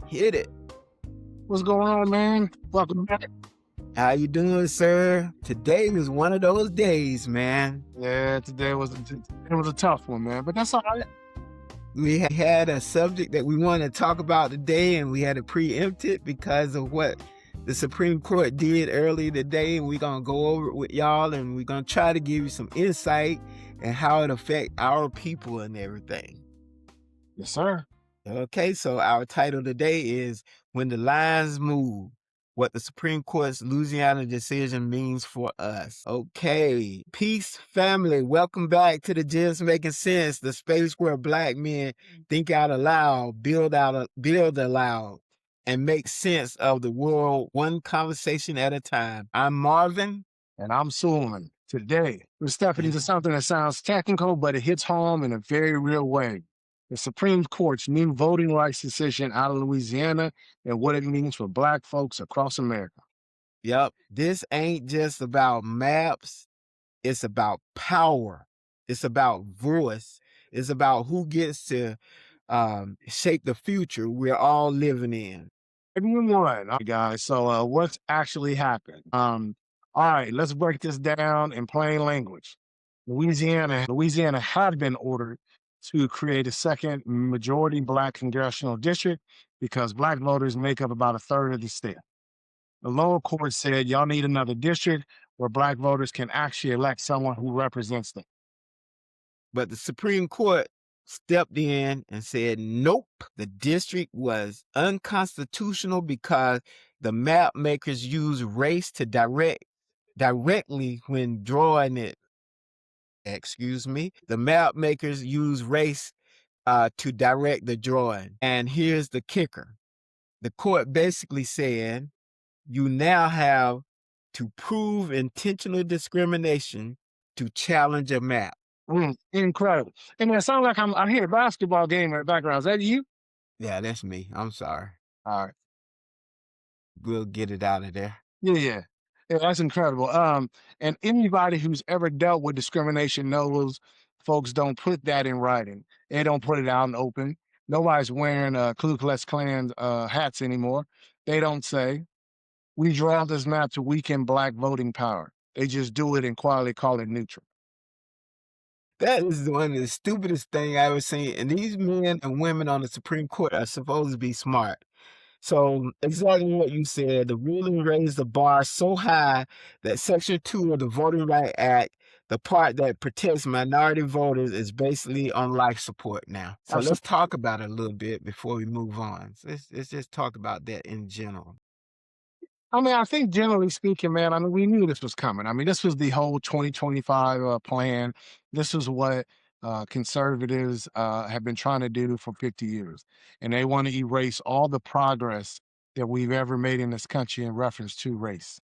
Hit it. What's going on, man? Welcome back. How you doing, sir? Today was one of those days, man. Yeah, today was a tough one, man, but that's all right. We had a subject that we wanted to talk about today, and we had to preempt it because of what the Supreme Court did earlier today, and we're going to go over it with y'all, and we're going to try to give you some insight and how it affect our people and everything. Yes, sir. Okay, so our title today is When the Lines Move, What the Supreme Court's Louisiana Decision Means for Us. Okay, peace, family. Welcome back to the Just Making Sense, the space where Black men think out aloud, build aloud, and make sense of the world one conversation at a time. I'm Marvin. And I'm Suleiman. Today, we're stepping into something that sounds technical, but it hits home in a very real way. The Supreme Court's new voting rights decision out of Louisiana and what it means for Black folks across America. Yep, this ain't just about maps. It's about power. It's about voice. It's about who gets to shape the future we're all living in. Everyone, all right, guys. So, what's actually happened? All right, let's break this down in plain language. Louisiana had been ordered to create a second majority Black congressional district because Black voters make up about a third of the state. The lower court said, y'all need another district where Black voters can actually elect someone who represents them. But the Supreme Court stepped in and said, nope, the district was unconstitutional because the map makers use race to directly when drawing it. Excuse me. The map makers use race to direct the drawing. And here's the kicker. The court basically said, you now have to prove intentional discrimination to challenge a map. Incredible. And it sounds like I hear a basketball game in the background. Is that you? Yeah, that's me. I'm sorry. All right. We'll get it out of there. Yeah, that's incredible. And anybody who's ever dealt with discrimination knows folks don't put that in writing. They don't put it out in open. Nobody's wearing Ku Klux Klan hats anymore. They don't say, we draw this map to weaken Black voting power. They just do it and quietly call it neutral. That is one of the stupidest things I ever seen. And these men and women on the Supreme Court are supposed to be smart. So exactly what you said, the ruling raised the bar so high that Section 2 of the Voting Rights Act, the part that protects minority voters, is basically on life support now. So let's talk about it a little bit before we move on. So let's just talk about that in general. I mean, I think generally speaking, man, I mean, we knew this was coming. I mean, this was the whole 2025 plan. This is what conservatives have been trying to do for 50 years. And they want to erase all the progress that we've ever made in this country in reference to race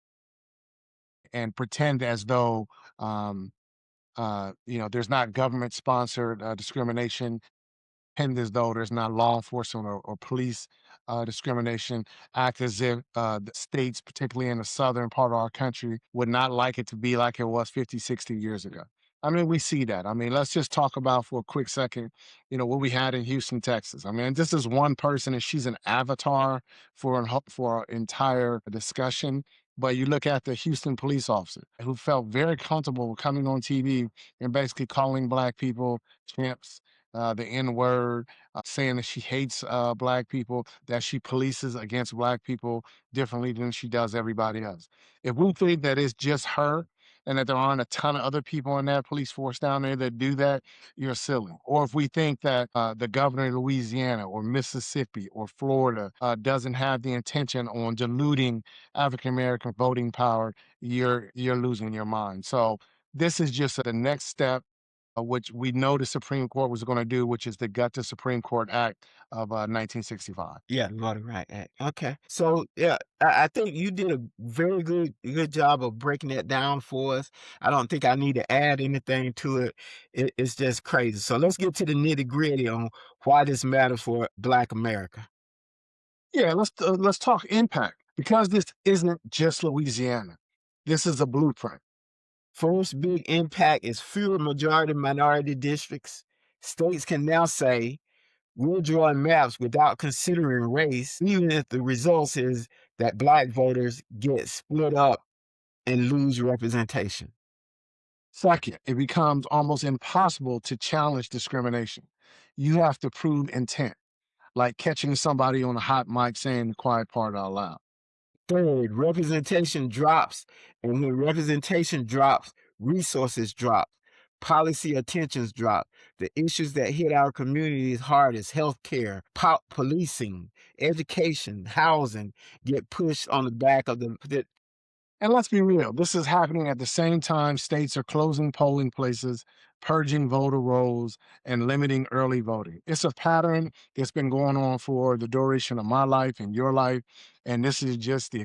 and pretend as though, there's not government sponsored discrimination, pretend as though there's not law enforcement or police discrimination, act as if the states, particularly in the southern part of our country, would not like it to be like it was 50, 60 years ago. I mean, we see that. I mean, let's just talk about for a quick second, what we had in Houston, Texas. I mean, this is one person and she's an avatar for an entire discussion. But you look at the Houston police officer who felt very comfortable coming on TV and basically calling Black people champs, the N word, saying that she hates Black people, that she polices against Black people differently than she does everybody else. If we think that it's just her and that there aren't a ton of other people in that police force down there that do that, you're silly. Or if we think that the governor of Louisiana or Mississippi or Florida doesn't have the intention on diluting African American voting power, you're losing your mind. So this is just the next step which we know the Supreme Court was going to do, which is to gut the Supreme Court Act of 1965. Yeah, Voting Rights Act. Okay. So yeah, I think you did a very good job of breaking that down for us. I don't think I need to add anything to it. It's just crazy. So let's get to the nitty-gritty on why this matters for Black America. Yeah, let's talk impact because this isn't just Louisiana. This is a blueprint. First big impact is fewer majority minority districts. States can now say, We're drawing maps without considering race, even if the result is that black voters get split up and lose representation. Second, it becomes almost impossible to challenge discrimination. You have to prove intent, like catching somebody on a hot mic saying the quiet part out loud. Third, representation drops. And when representation drops, resources drop, policy attentions drop. The issues that hit our communities hard as healthcare, policing, education, housing get pushed on the back of the. And let's be real, this is happening at the same time states are closing polling places, purging voter rolls, and limiting early voting. It's a pattern that's been going on for the duration of my life and your life. And this is just the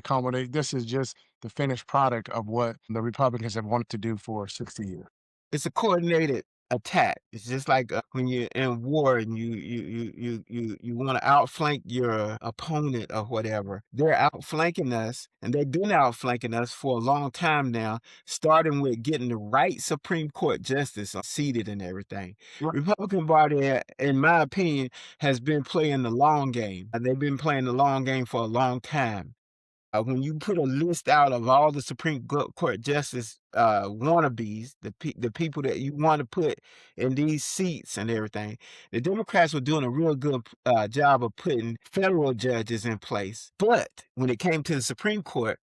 finished product of what the Republicans have wanted to do for 60 years. It's a coordinated attack. It's just like when you're in war and you want to outflank your opponent or whatever. They're outflanking us, and they've been outflanking us for a long time now, starting with getting the right Supreme Court justice seated and everything. Right. Republican Party, in my opinion, has been playing the long game. They've been playing the long game for a long time. When you put a list out of all the Supreme Court justice wannabes, the people that you want to put in these seats and everything, the Democrats were doing a real good job of putting federal judges in place. But when it came to the Supreme Court,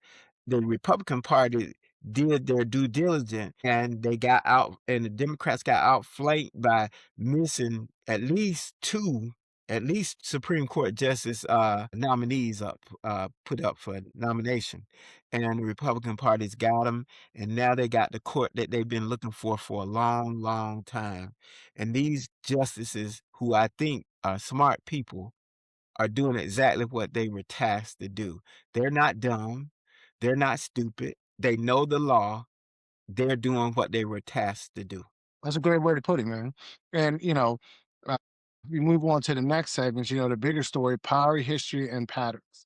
the Republican Party did their due diligence, and they got out, and the Democrats got outflanked by missing at least Supreme Court justice nominees put up for nomination, and the Republican party's got them, and now they got the court that they've been looking for a long, long time. And these justices, who I think are smart people, are doing exactly what they were tasked to do. They're not dumb, they're not stupid, they know the law, they're doing what they were tasked to do. That's a great way to put it, man. And, uh, we move on to the next segment, the bigger story, power, history, and patterns.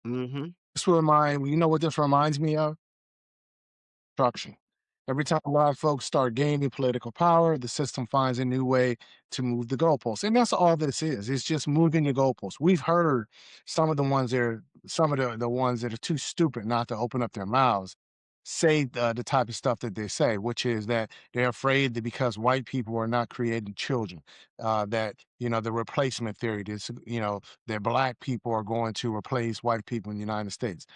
Hmm. You know what this reminds me of? Structure. Every time black folks start gaining political power, the system finds a new way to move the goalposts. And that's all this is. It's just moving the goalposts. We've heard some of the ones that are too stupid not to open up their mouths say the type of stuff that they say, which is that they're afraid that because white people are not creating children, that, the replacement theory is, that black people are going to replace white people in the United States.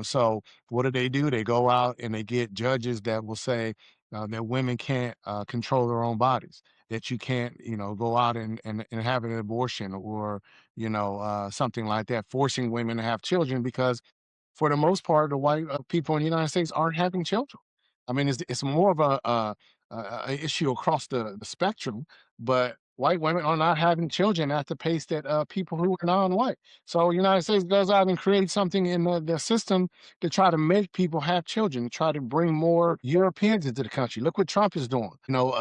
So what do? They go out and they get judges that will say that women can't control their own bodies, that you can't, go out and have an abortion or, something like that, forcing women to have children because for the most part, the white people in the United States aren't having children. I mean, it's more of a issue across the spectrum, but white women are not having children at the pace that people who are non-white. So, the United States goes out and creates something in the system to try to make people have children, to try to bring more Europeans into the country. Look what Trump is doing,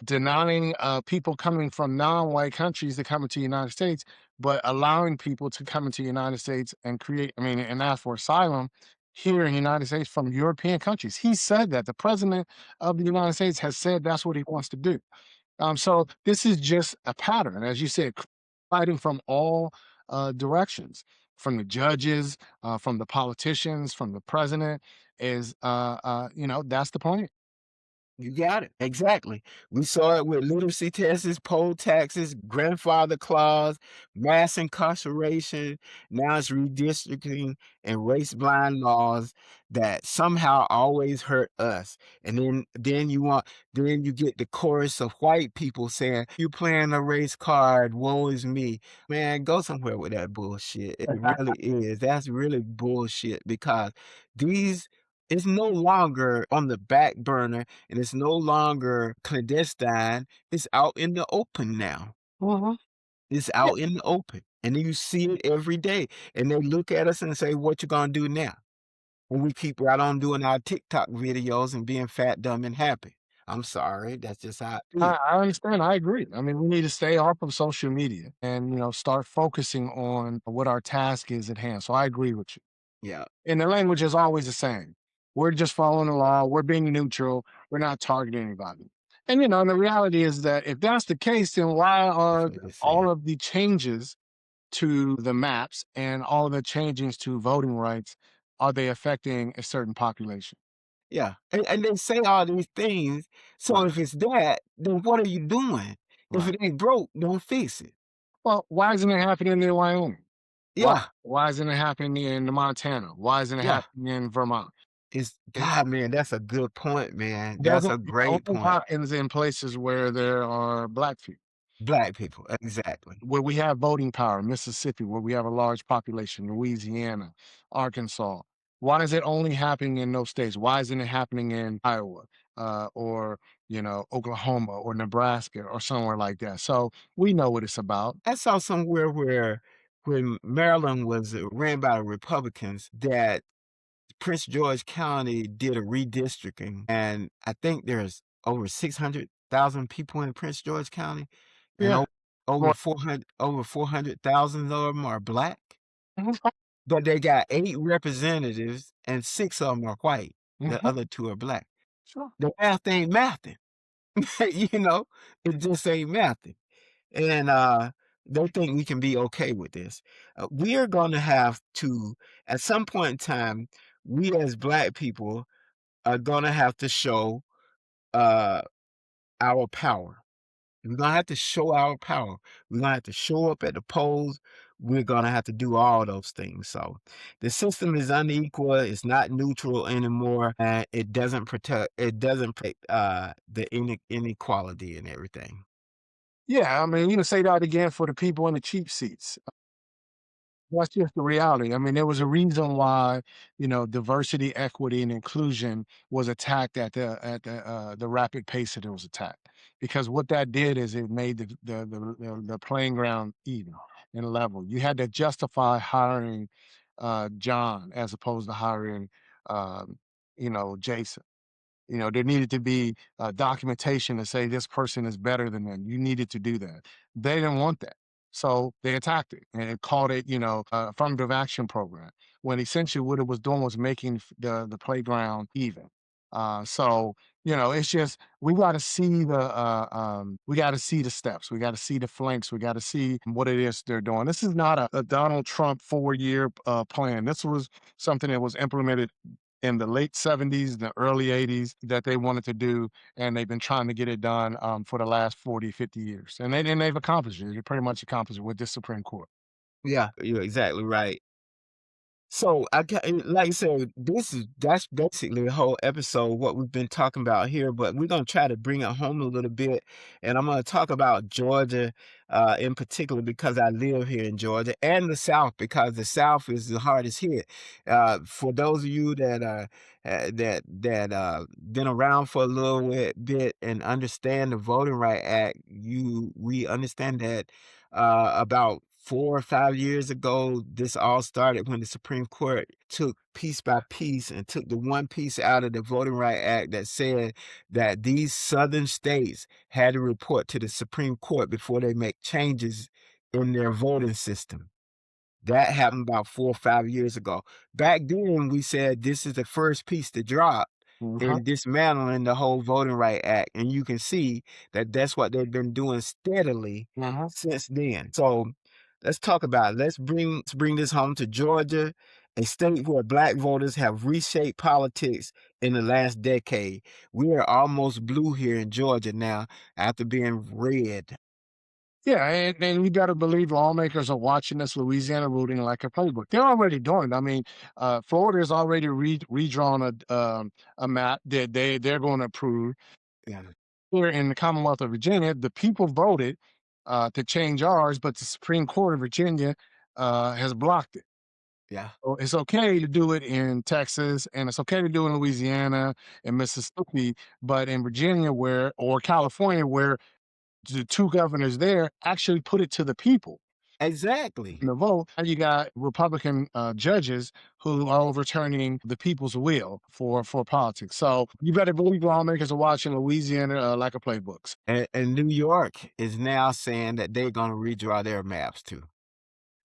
denying people coming from non-white countries to come into the United States, but allowing people to come into the United States and and ask for asylum here in the United States from European countries. He said that the president of the United States has said that's what he wants to do. So this is just a pattern, as you said, fighting from all directions, from the judges, from the politicians, from the president. That's the point. You got it. Exactly. We saw it with literacy tests, poll taxes, grandfather clause, mass incarceration. Now it's redistricting and race blind laws that somehow always hurt us. And then you get the chorus of white people saying, "You playing a race card, woe is me." Man, go somewhere with that bullshit. It really is. That's really bullshit because these it's no longer on the back burner, and it's no longer clandestine. It's out in the open now. Mhm. It's out in the open, and you see it every day. And they look at us and say, "What you gonna do now?" And we keep right on doing our TikTok videos and being fat, dumb, and happy. I'm sorry, that's just how I feel. I understand. I agree. I mean, we need to stay off of social media and start focusing on what our task is at hand. So I agree with you. Yeah. And the language is always the same. We're just following the law. We're being neutral. We're not targeting anybody. And the reality is that if that's the case, then why That's are what they say. all of the changes to the maps and all of the changes to voting rights are they affecting a certain population? Yeah, and they say all these things, so Right, if it's that, then what are you doing? If right. it ain't broke, don't fix it. Well, why isn't it happening in Wyoming? Why Yeah, why isn't it happening in Montana? Why isn't it yeah. happening in Vermont? It's It God, man, that's a good point, man. That's doesn't a it great only point. happens in places where there are black people, Black people, exactly. where we have voting power, Mississippi, where we have a large population, Louisiana, Arkansas. Why is it only happening in those states? Why isn't it happening in Iowa, or, Oklahoma or Nebraska or somewhere like that? So we know what it's about. I saw somewhere where when Maryland was ran by the Republicans, that Prince George County did a redistricting, and I think there's over 600,000 people in Prince George County, and Yeah. over Well, 400,000 of them are black. mhm, But they got 8 representatives, and 6 of them are white. The mhm, other 2 are black. sure. The math ain't mathing, you know? It just ain't mathing, and, they think we can be okay with this. We are gonna have to at some point in time, we as Black people are gonna have to show, uh, our power. We're gonna have to show our power. We're gonna have to show up at the polls. We're gonna have to do all those things. So the system is unequal, it's not neutral anymore, and it doesn't protect the inequality and everything. Yeah, I mean, say that again for the people in the cheap seats. That's just the reality. I mean, there was a reason why, diversity, equity, and inclusion was attacked at the rapid pace that it was attacked. Because what that did is it made the playing ground even and level. You had to justify hiring John as opposed to hiring Jason. There needed to be documentation to say this person is better than them. You needed to do that. They didn't want that. So they attacked it and called it, affirmative action program. When essentially what it was doing was making the playground even. So it's just we got to see the steps, we got to see the flanks, we got to see what it is they're doing. This is not a Donald Trump 4 year plan. This was something that was implemented in the late 70s, the early 80s that they wanted to do, and they've been trying to get it done for the last 40, 50 years. And they've accomplished it. They pretty much accomplished it with this Supreme Court. Yeah, you're exactly right. So like I said, that's basically the whole episode, what we've been talking about here, but we're gonna try to bring it home a little bit, and I'm gonna talk about Georgia, in particular because I live here in Georgia, and the South because the South is the hardest hit. For those of you that been around for a little bit and understand the Voting Right Act, we understand that about 4 or 5 years ago, this all started when the Supreme Court took piece by piece and took the one piece out of the Voting Right Act that said that these southern states had to report to the Supreme Court before they make changes in their voting system. That happened about 4 or 5 years ago. Back then, we said this is the first piece to drop Mhm, in dismantling the whole Voting Right Act, and you can see that that's what they've been doing steadily mhm. since then. So, let's talk about it. Let's bring this home to Georgia, a state where Black voters have reshaped politics in the last decade. We are almost blue here in Georgia now after being red. Yeah, and you got to believe lawmakers are watching this Louisiana ruling like a playbook. They're already doing it. I mean, Florida has already redrawn a map that they're going to approve. Yeah, Here in the Commonwealth of Virginia, the people voted to change ours, but the Supreme Court of Virginia has blocked it. yeah. So it's okay to do it in Texas, and it's okay to do it in Louisiana and Mississippi, but in Virginia, or California, where the two governors there actually put it to the people Exactly. in the vote, and you got Republican judges who are overturning the people's will for politics. So you better believe lawmakers are watching Louisiana like a playbook. And New York is now saying that they're gonna redraw their maps too.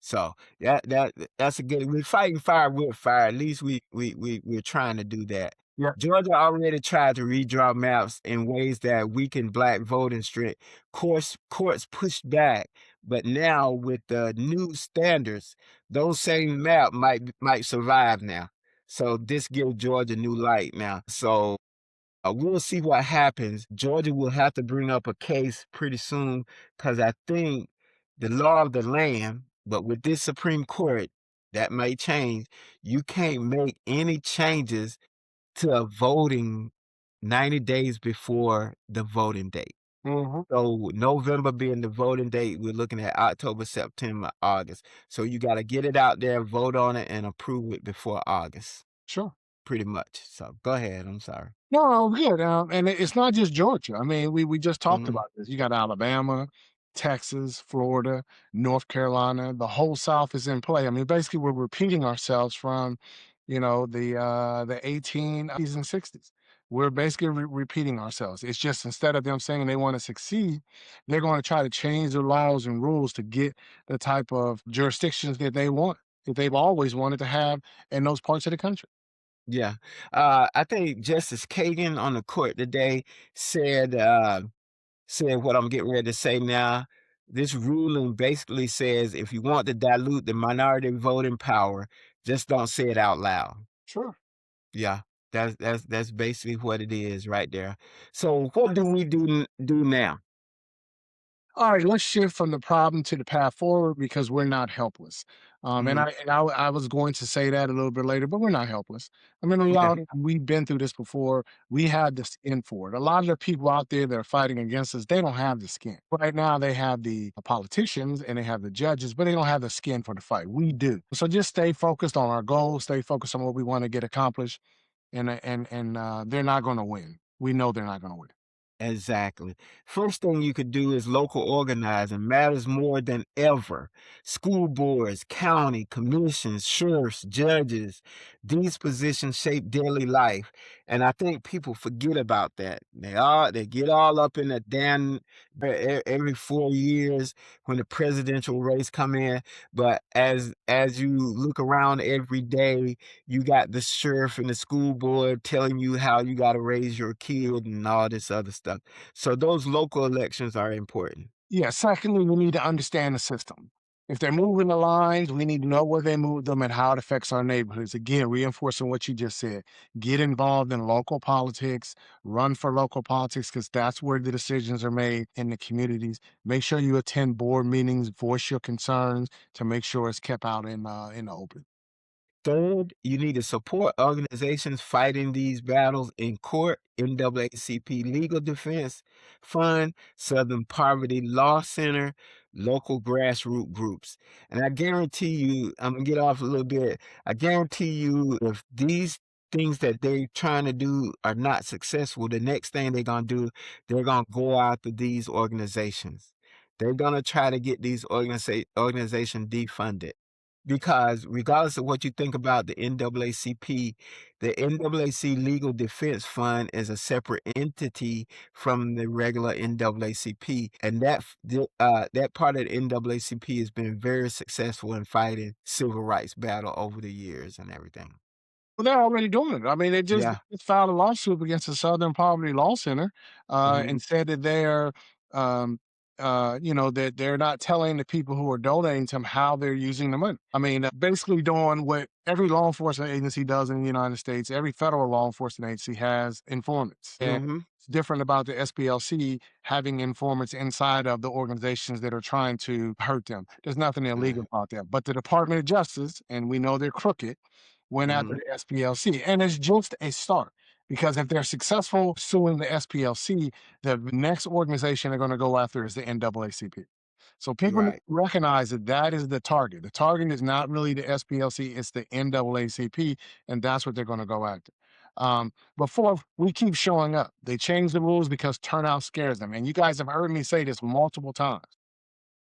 So that's a good we're fighting fire with fire. At least we're trying to do that. Yeah. Georgia already tried to redraw maps in ways that weaken black voting strength. Courts pushed back, but now with the new standards, those same map might survive now. So this gives Georgia new light now. So we'll see what happens. Georgia will have to bring up a case pretty soon because I think the law of the land, but with this Supreme Court, that may change. You can't make any changes to a voting 90 days before the voting date. Mhm. So November being the voting date, we're looking at October, September, August. So you got to get it out there, vote on it, and approve it before August, Sure. pretty much. So go ahead. I'm sorry. No, good, and it's not just Georgia. I mean, we just talked Mhm. about this. You got Alabama, Texas, Florida, North Carolina. The whole South is in play. I mean, basically, we're repeating ourselves from, the 18s and 60s. We're basically repeating ourselves. It's just instead of them saying they want to succeed, they're going to try to change the laws and rules to get the type of jurisdictions that they want, that they've always wanted to have in those parts of the country. Yeah. I think Justice Kagan on the court today said, said what I'm getting ready to say now. This ruling basically says if you want to dilute the minority voting power, just don't say it out loud. Sure. Yeah, that's basically what it is right there. So what do we do now? All right, let's shift from the problem to the path forward because we're not helpless. And Mhm. I was going to say that a little bit later, but we're not helpless. I mean, a Okay. lot we've been through this before. We had the skin for it. A lot of the people out there that are fighting against us, they don't have the skin. Right now, they have the politicians and they have the judges, but they don't have the skin for the fight. We do. So just stay focused on our goals. Stay focused on what we want to get accomplished, and they're not going to win. We know they're not going to win. Exactly. First thing you could do is local organizing matters more than ever. School boards, county, commissions, sheriffs, judges, these positions shape daily life. And I think people forget about that. They get all up in the damn every 4 years when the presidential race come in. But as you look around every day, you got the sheriff and the school board telling you how you got to raise your kid and all this other stuff. So those local elections are important. Yeah, secondly, we need to understand the system. If they're moving the lines, we need to know where they move them and how it affects our neighborhoods. Again, reinforcing what you just said. Get involved in local politics, run for local politics, because that's where the decisions are made in the communities. Make sure you attend board meetings, voice your concerns to make sure it's kept out in the open. Third, you need to support organizations fighting these battles in court, NAACP Legal Defense Fund, Southern Poverty Law Center, local grassroots groups. And I guarantee you, I'm gonna get off a little bit. I guarantee you, if these things that they're trying to do are not successful, the next thing they're gonna do, they're gonna go after these organizations. They're gonna try to get these organization defunded. Because regardless of what you think about the NAACP, the NAAC Legal Defense Fund is a separate entity from the regular NAACP, and that part of the NAACP has been very successful in fighting civil rights battle over the years and everything. Well, they're already doing it. I mean, Yeah. just filed a lawsuit against the Southern Poverty Law Center, Mhm. and said that um, that they're not telling the people who are donating to them how they're using the money. I mean, basically doing what every law enforcement agency does in the United States. Every federal law enforcement agency has informants, and Mhm. it's different about the SPLC having informants inside of the organizations that are trying to hurt them. There's nothing illegal Right. about that. But the Department of Justice, and we know they're crooked, went after Mhm. the SPLC. And it's just a start because if they're successful suing the SPLC, the next organization they're going to go after is the NAACP. So people need to Right. recognize that that is the target. The target is not really the SPLC, it's the NAACP, and that's what they're going to go after. Before we keep showing up, they change the rules because turnout scares them. And you guys have heard me say this multiple times.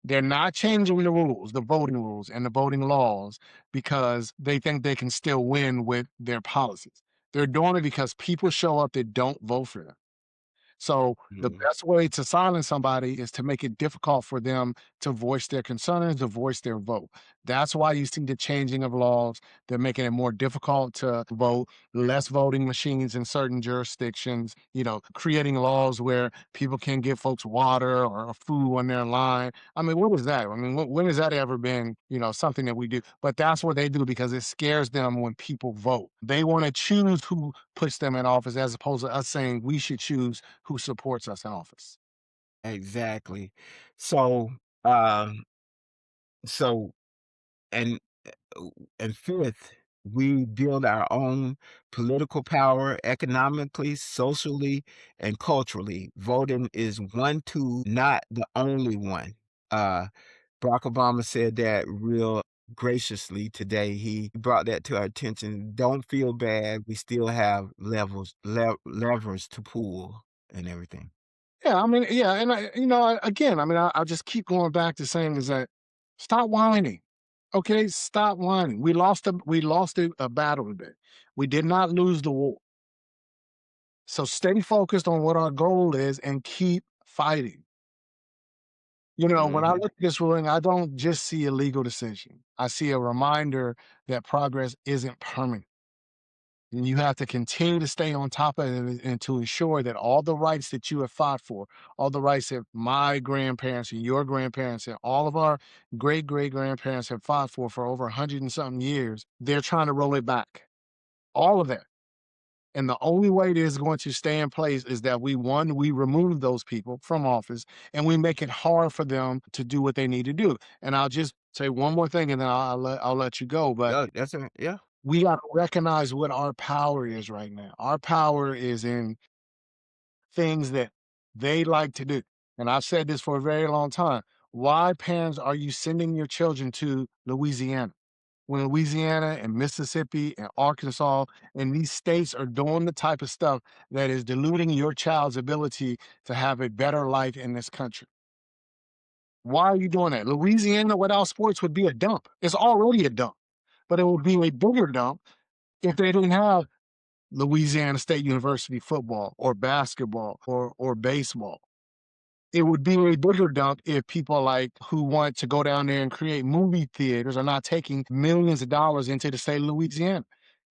They're not changing the rules, the voting rules and the voting laws because they think they can still win with their policies. They're doing it because people show up that don't vote for them. So the Mhm. best way to silence somebody is to make it difficult for them to voice their concerns, to voice their vote. That's why you see the changing of laws. They're making it more difficult to vote, less voting machines in certain jurisdictions, creating laws where people can give folks water or food when they're in line. I mean, what was that? I mean, when has that ever been, something that we do? But that's what they do because it scares them when people vote. They want to choose who puts them in office as opposed to us saying we should choose who supports us in office. Exactly. So, um, so and and fifth, we build our own political power economically, socially, and culturally. Voting is one tool, not the only one. Uh, Barack Obama said that real graciously today. He brought that to our attention. Don't feel bad. We still have levers to pull and everything. Yeah, I mean, yeah, and again, I mean, I'll just keep going back to saying is that stop whining. Okay, stop whining. We lost a battle today. We did not lose the war. So stay focused on what our goal is and keep fighting. When I Hmm. look at this ruling, I don't just see a legal decision. I see a reminder that progress isn't permanent. And you have to continue to stay on top of it and to ensure that all the rights that you have fought for, all the rights that my grandparents and your grandparents and all of our great great grandparents have fought for over 100 and something years, they're trying to roll it back. All of that. And the only way it is going to stay in place is that we remove those people from office and we make it hard for them to do what they need to do. And I'll just say one more thing and then I'll let you go. But Yeah, that's a yeah. we got to recognize what our power is right now. Our power is in things that they like to do. And I've said this for a very long time. Why, parents, are you sending your children to Louisiana? When Louisiana and Mississippi and Arkansas and these states are doing the type of stuff that is diluting your child's ability to have a better life in this country. Why are you doing that? Louisiana without sports would be a dump. It's already a dump, but it would be a bigger dump if they didn't have Louisiana State University football or basketball or baseball. It would be a bigger dump if people like who want to go down there and create movie theaters are not taking millions of dollars into the state of Louisiana.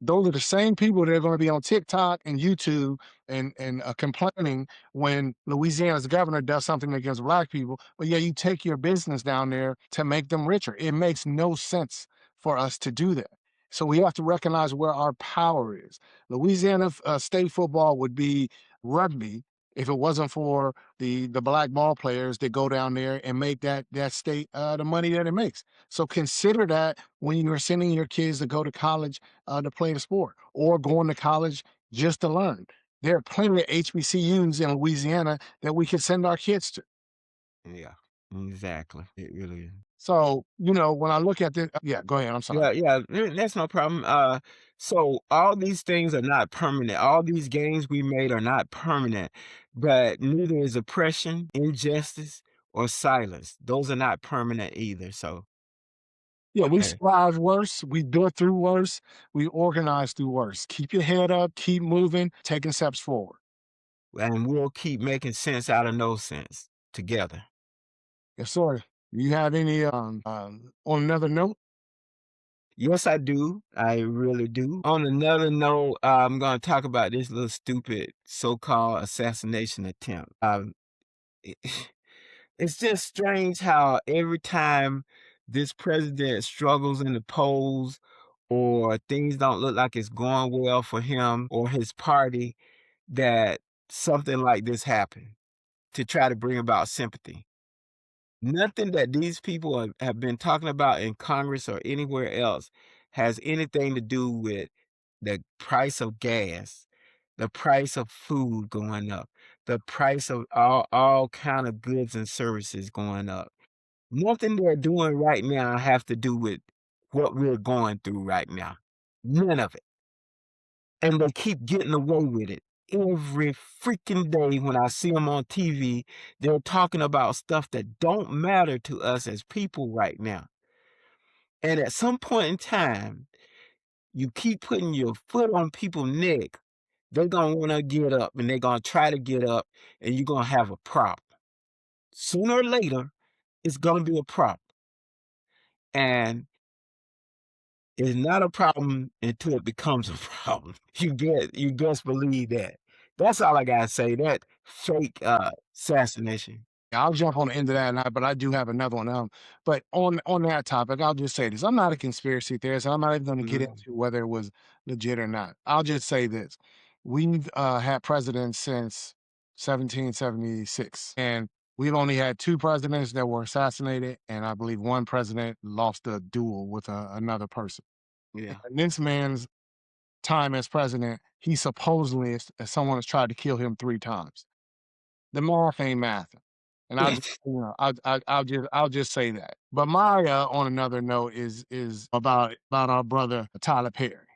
Those are the same people that are going to be on TikTok and YouTube and complaining when Louisiana's governor does something against black people. But yeah, you take your business down there to make them richer. It makes no sense for us to do that. So we have to recognize where our power is. Louisiana state football would be rugby if it wasn't for the black ball players that go down there and make that state the money that it makes. So consider that when you're sending your kids to go to college to play the sport or going to college just to learn. There are plenty of HBCUs in Louisiana that we could send our kids to. Yeah, exactly. It really is. So, when I look at this, yeah, go ahead. I'm sorry. Yeah, yeah, that's no problem. So all these things are not permanent. All these gains we made are not permanent, but neither is oppression, injustice, or silence. Those are not permanent either. So, Yeah, we okay. survived worse. We built through worse. We organized through worse. Keep your head up, keep moving, taking steps forward. And we'll keep making sense out of no sense together. Yes, sir. You have any on another note? Yes, I do. I really do. On another note, I'm going to talk about this little stupid so-called assassination attempt. It- it's just strange how every time this president struggles in the polls or things don't look like it's going well for him or his party, that something like this happened to try to bring about sympathy. Nothing that these people have been talking about in Congress or anywhere else has anything to do with the price of gas, the price of food going up, the price of all kind of goods and services going up. Nothing they're doing right now have to do with what we're going through right now. None of it. And they keep getting away with it. Every freaking day when I see them on TV, they're talking about stuff that don't matter to us as people right now. And at some point in time, you keep putting your foot on people's neck they're gonna wanna get up and they're gonna try to get up and you're gonna have a problem. Sooner or later, it's gonna be a problem. And it's not a problem until it becomes a problem. You best believe that. That's all I gotta say. That fake assassination. I'll jump on the end of that, but I do have another one. But on that topic, I'll just say this: I'm not a conspiracy theorist, and I'm not even going to get Mhm. into whether it was legit or not. I'll just say this: we've had presidents since 1776, and we've only had two presidents that were assassinated, and I believe one president lost a duel with another person. Yeah. And this man's time as president, he supposedly, someone has tried to kill him 3 times. The math ain't mathing. And I'll just, I'll just say that. But my on another note is about our brother Tyler Perry.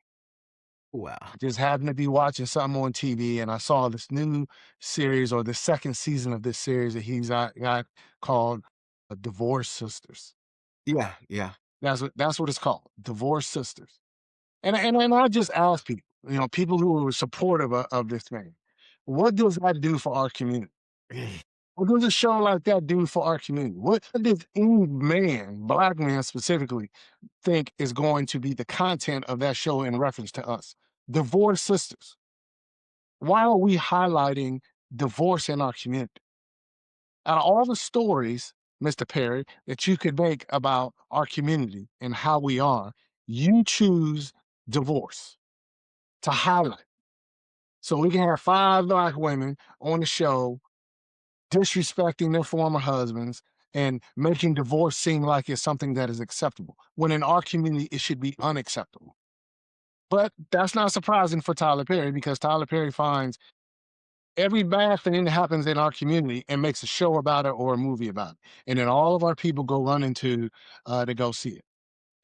Wow. Just happened to be watching something on TV and I saw this new series or the second season of this series that he's got called Divorce Sisters. Yeah, yeah. That's what it's called, Divorce Sisters. And I just ask people, people who are supportive of this thing, what does that do for our community? What does a show like that do for our community? What does any man, black man specifically, think is going to be the content of that show in reference to us? Divorce sisters. Why are we highlighting divorce in our community? Out of all the stories, Mr. Perry, that you could make about our community and how we are, you choose divorce to highlight. So we can have 5 black women on the show disrespecting their former husbands and making divorce seem like it's something that is acceptable, when in our community it should be unacceptable. But that's not surprising for Tyler Perry because Tyler Perry finds every bad thing that happens in our community and makes a show about it or a movie about it. And then all of our people go running to go see it.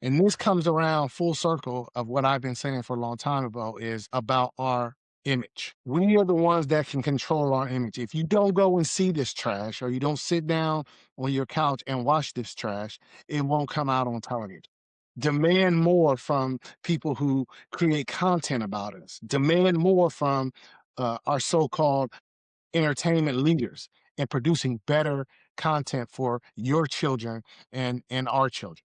And this comes around full circle of what I've been saying for a long time about is about our image. We are the ones that can control our image. If you don't go and see this trash or you don't sit down on your couch and watch this trash, it won't come out on television. Demand more from people who create content about us. Demand more from our so-called entertainment leaders in producing better content for your children and our children.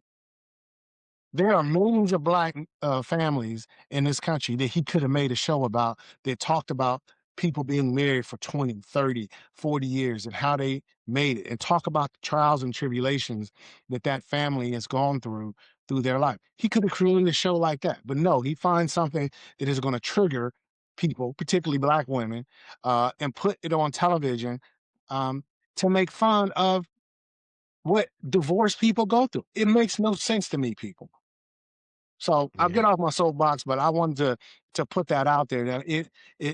There are millions of black families in this country that he could have made a show about that talked about people being married for 20, 30, 40 years and how they made it and talk about the trials and tribulations that that family has gone through their life. He could have created a show like that, but no, he finds something that is going to trigger people, particularly black women, and put it on television um, to make fun of what divorced people go through. It makes no sense to me, people. So I'll Yeah. get off my soapbox, but I wanted to put that out there that it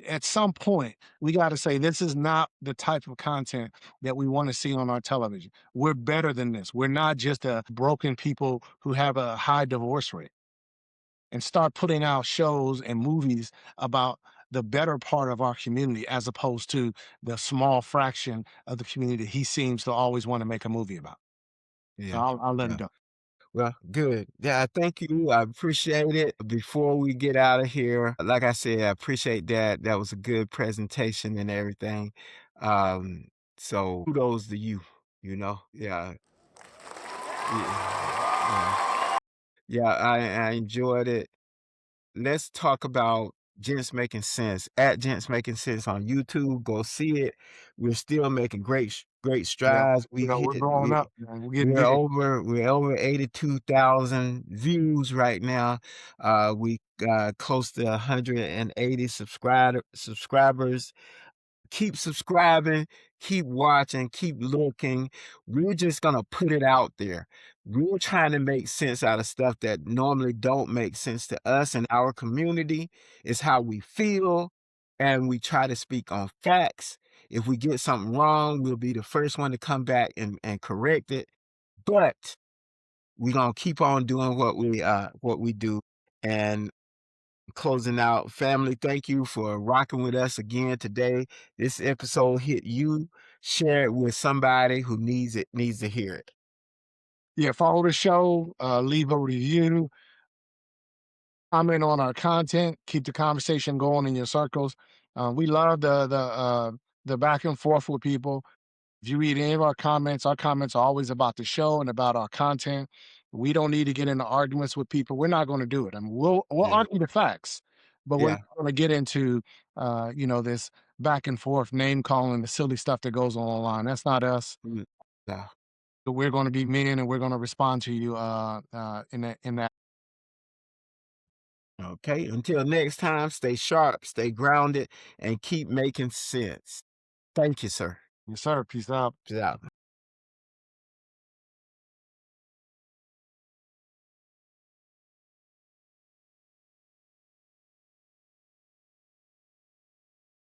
at some point we got to say this is not the type of content that we want to see on our television. We're better than this. We're not just a broken people who have a high divorce rate. And start putting out shows and movies about the better part of our community as opposed to the small fraction of the community he seems to always want to make a movie about. So Yeah. I'll let him Yeah. go. Well, good. Yeah, thank you. I appreciate it. Before we get out of here, like I said, I appreciate that. That was a good presentation and everything. Um, so kudos to you, you know? Yeah. Yeah. Yeah. Yeah, I enjoyed it. Let's talk about Gents Making Sense. At Gents Making Sense on YouTube. Go see it. We're still making great Yeah, strides. We we're hit growing we up, man. We're getting big. we're over 82,000 views right now. We close to 180 subscribers. Keep subscribing, keep watching, keep looking. We're just gonna put it out there. We're trying to make sense out of stuff that normally don't make sense to us and our community. It's how we feel, and we try to speak on facts. If we get something wrong, we'll be the first one to come back and correct it. But we're gonna keep on doing what we do. And closing out, family, thank you for rocking with us again today. This episode hit you. Share it with somebody who needs to hear it. Yeah, follow the show, leave a review, comment on our content, keep the conversation going in your circles. We love the back and forth with people. If you read any of our comments are always about the show and about our content. We don't need to get into arguments with people. We're not going to do it. I mean, we'll Yeah. argue the facts, but we're Yeah. not going to get into this back and forth name calling, the silly stuff that goes on online. That's not us. Mm, yeah. But we're going to be men, and we're going to respond to you in that. Okay. Until next time, stay sharp, stay grounded, and keep making sense. Thank you, sir. Yes, sir. Peace out. Peace out.